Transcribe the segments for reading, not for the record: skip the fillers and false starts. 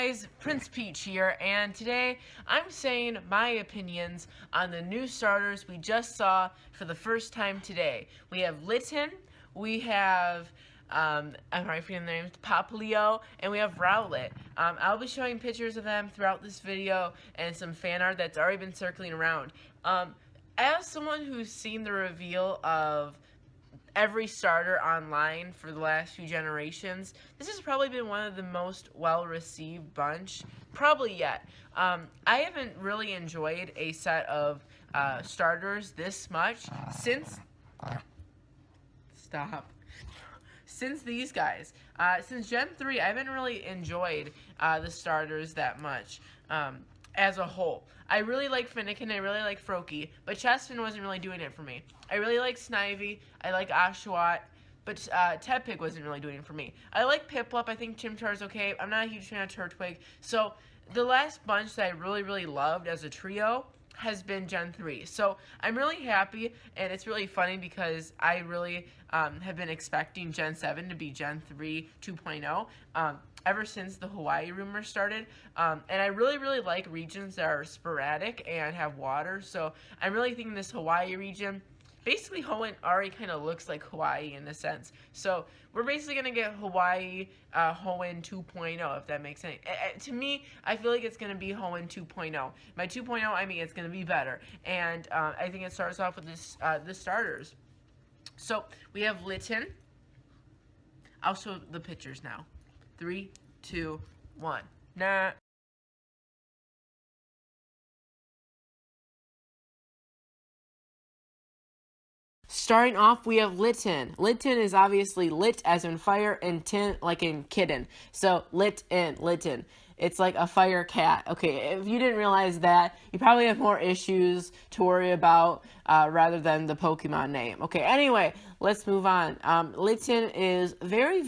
guys, Prince Peach here, and today I'm saying my opinions on the new starters we just saw for the first time today. We have Litten, we have, I'm probably forgetting their names, PokéVlog, and we have Rowlet. I'll be showing pictures of them throughout this video and some fan art that's already been circling around. As someone who's seen the reveal of every starter online for the last few generations, this has probably been one of the most well-received bunch, probably yet. I haven't really enjoyed a set of starters this much since these guys. Since Gen 3, I haven't really enjoyed the starters that much as a whole. I really like Finnegan, I really like Froakie, but Chespin wasn't really doing it for me. I really like Snivy, I like Oshawott, but Tepig wasn't really doing it for me. I like Piplup, I think Chimchar's okay. I'm not a huge fan of Turtwig. So the last bunch that I really loved as a trio has been Gen 3. So I'm really happy, and it's really funny because I really have been expecting Gen 7 to be Gen 3 2.0 ever since the Hawaii rumor started. And I really like regions that are sporadic and have water. So I'm really thinking this Hawaii region, basically Hoenn already kind of looks like Hawaii in a sense. So we're basically going to get Hawaii Hoenn 2.0, if that makes sense. To me, I feel like it's going to be Hoenn 2.0. By 2.0, I mean it's going to be better. And I think it starts off with this the starters. So we have Litten. I'll show the pictures now. 3, 2, 1. Nah. Starting off, we have Litten. Litten is obviously lit as in fire and tin like in kitten. So Litten. It's like a fire cat. Okay, if you didn't realize that, you probably have more issues to worry about rather than the Pokemon name. Okay, anyway, let's move on. Litten is very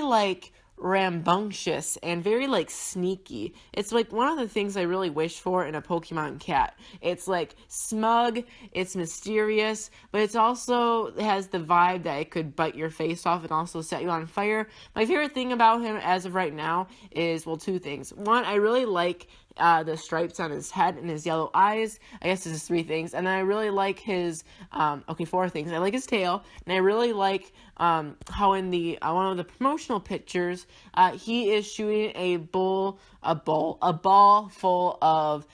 like rambunctious and very like sneaky. It's like one of the things I really wish for in a Pokemon cat. It's like smug, it's mysterious, but it's also has the vibe that it could bite your face off and also set you on fire. My favorite thing about him as of right now is, well, two things. One, I really like the stripes on his head and his yellow eyes. I guess this is 3 things. And then I really like his, 4 things. I like his tail, and I really like how in the one of the promotional pictures, he is shooting a ball full of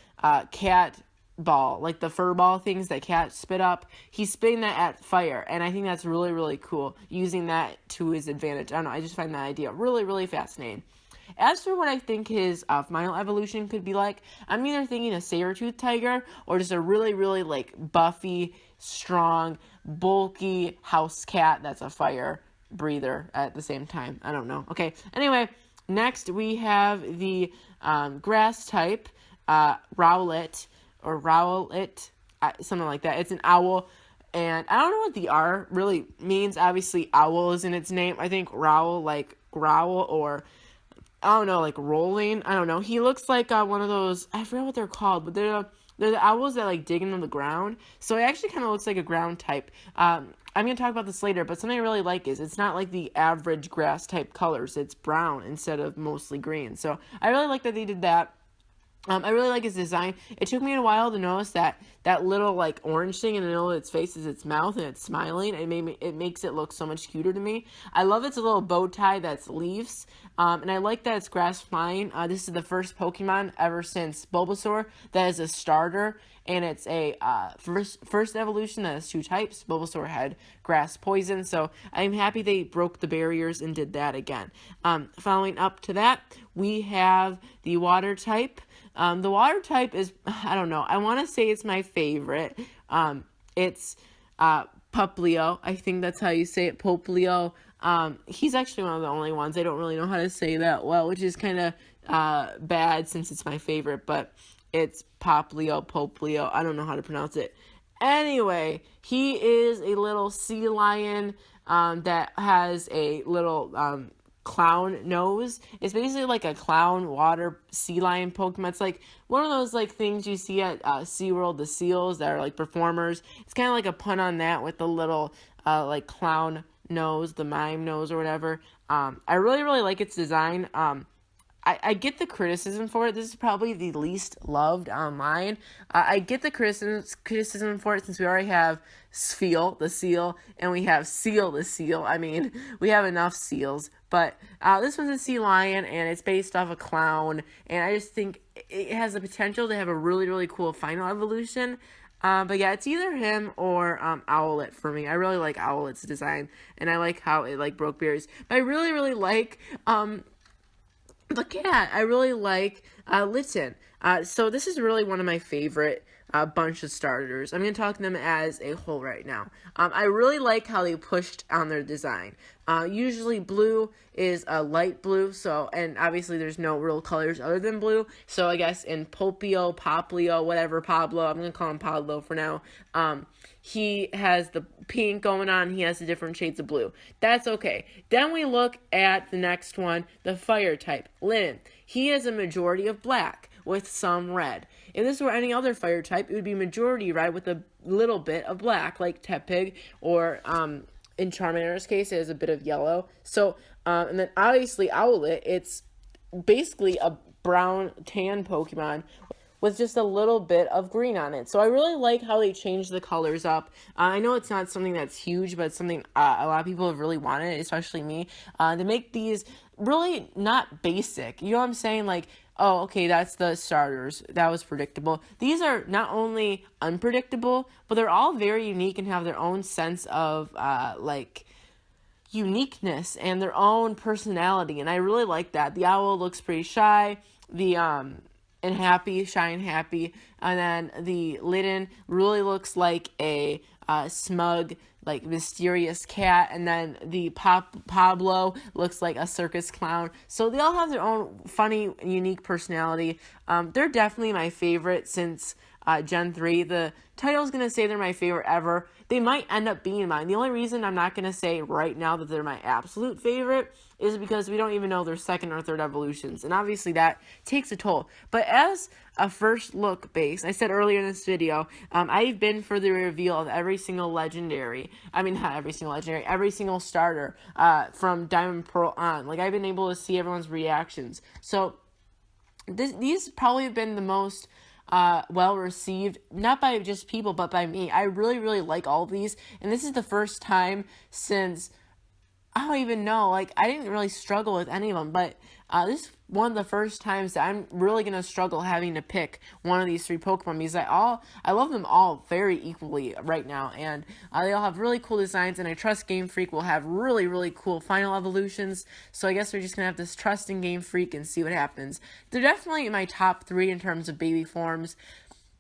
cat ball, like the fur ball things that cats spit up. He's spitting that at fire, and I think that's really cool, using that to his advantage. I don't know, I just find that idea really fascinating. As for what I think his final evolution could be like, I'm either thinking a saber-toothed tiger or just a really like buffy, strong, bulky house cat that's a fire breather at the same time. I don't know. Okay, anyway, next we have the grass type, Rowlet, something like that. It's an owl. And I don't know what the R really means. Obviously, owl is in its name. I think rowl, like growl, or I don't know, like rolling. I don't know. He looks like one of those, I forget what they're called, but they're the owls that like dig into the ground. So it actually kind of looks like a ground type. I'm going to talk about this later, but something I really like is it's not like the average grass type colors. It's brown instead of mostly green. So I really like that they did that. I really like his design. It took me a while to notice that little like orange thing in the middle of its face is its mouth, and it's smiling. It makes it look so much cuter to me. I love its little bow tie that's leaves, and I like that it's grass flying. This is the first Pokemon ever since Bulbasaur that is a starter, and it's a first evolution that has 2 types. Bulbasaur had grass poison, so I'm happy they broke the barriers and did that again. Following up to that, we have the water type. The water type is, I don't know, I want to say it's my favorite. It's Puplio. I think that's how you say it, Poplio. He's actually one of the only ones. I don't really know how to say that well, which is kind of bad since it's my favorite, but it's Poplio. I don't know how to pronounce it. Anyway, he is a little sea lion that has a little clown nose. It's basically like a clown water sea lion Pokemon. It's like one of those like things you see at SeaWorld, the seals that are like performers. It's kind of like a pun on that with the little like clown nose, the mime nose or whatever. I really, really like its design. I get the criticism for it. This is probably the least loved online. I get the criticism for it since we already have Sfeel, the seal, and we have Seal, the seal. I mean, we have enough seals. But this one's a sea lion, and it's based off a clown. And I just think it has the potential to have a really, really cool final evolution. But yeah, it's either him or Owlet for me. I really like Owlet's design, and I like how it like broke berries. But I really, really like the cat. I really like Litten. So this is really one of my favorite bunch of starters. I'm going to talk them as a whole right now. I really like how they pushed on their design. Usually blue is a light blue, and obviously there's no real colors other than blue. So I guess in Popio, Poplio, whatever, Pablo, I'm going to call him Pablo for now. He has the pink going on. He has the different shades of blue. That's okay. Then we look at the next one, the fire type, Linen. He has a majority of black with some red. If this were any other fire type, it would be majority red with a little bit of black, like Tepig, or in Charmander's case, it has a bit of yellow. So, and then obviously Owlet, it's basically a brown tan Pokemon with just a little bit of green on it. So I really like how they changed the colors up. I know it's not something that's huge, but it's something a lot of people have really wanted, especially me, to make these really not basic. You know what I'm saying? Like, oh, okay, that's the starters. That was predictable. These are not only unpredictable, but they're all very unique and have their own sense of, uniqueness and their own personality. And I really like that. The owl looks pretty shy. And happy, shy and happy. And then the Litten really looks like a smug, like mysterious cat. And then the Pablo looks like a circus clown. So they all have their own funny, unique personality. They're definitely my favorite since Gen 3. The title's going to say they're my favorite ever. They might end up being mine. The only reason I'm not going to say right now that they're my absolute favorite is because we don't even know their second or third evolutions. And obviously that takes a toll. But as a first look base, I said earlier in this video, I've been for the reveal of every single legendary. I mean, not every single legendary, every single starter from Diamond Pearl on. Like, I've been able to see everyone's reactions. So these probably have been the most well received, not by just people, but by me. I really, really like all of these, and this is the first time since, I don't even know, like, I didn't really struggle with any of them, but this is one of the first times that I'm really going to struggle having to pick one of these three Pokemon, because I love them all very equally right now, and they all have really cool designs, and I trust Game Freak will have really, really cool final evolutions, so I guess we're just going to have this trust in Game Freak and see what happens. They're definitely in my top 3 in terms of baby forms.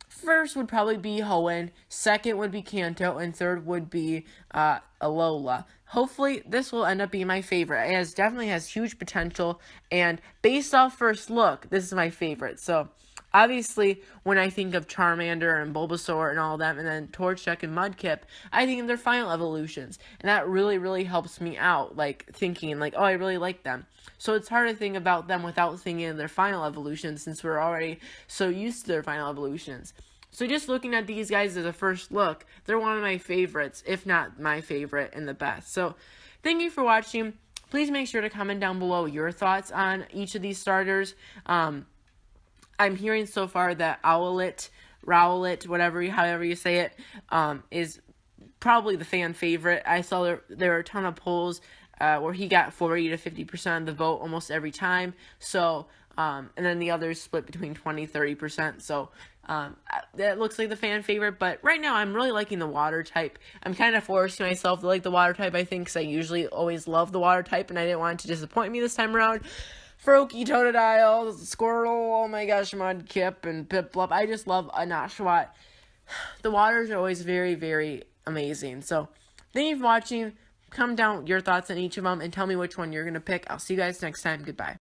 First would probably be Hoenn, second would be Kanto, and third would be Alola. Hopefully, this will end up being my favorite. It definitely has huge potential, and based off first look, this is my favorite. So, obviously, when I think of Charmander and Bulbasaur and all of them, and then Torchic and Mudkip, I think of their final evolutions, and that really, really helps me out, like, thinking, like, oh, I really like them. So it's hard to think about them without thinking of their final evolutions, since we're already so used to their final evolutions. So just looking at these guys as a first look, they're one of my favorites, if not my favorite and the best. So thank you for watching. Please make sure to comment down below your thoughts on each of these starters. I'm hearing so far that Owlet, Rowlet, however you say it, is probably the fan favorite. I saw there were a ton of polls where he got 40 to 50% of the vote almost every time. So, and then the others split between 20-30%. So, that looks like the fan favorite. But right now, I'm really liking the water type. I'm kind of forcing myself to like the water type, I think, because I usually always love the water type, and I didn't want it to disappoint me this time around. Froakie, Totodile, Squirtle, oh my gosh, Mudkip, and Piplup. I just love a Nashawat. The waters are always very, very amazing. So, thank you for watching. Comment down your thoughts on each of them and tell me which one you're going to pick. I'll see you guys next time. Goodbye.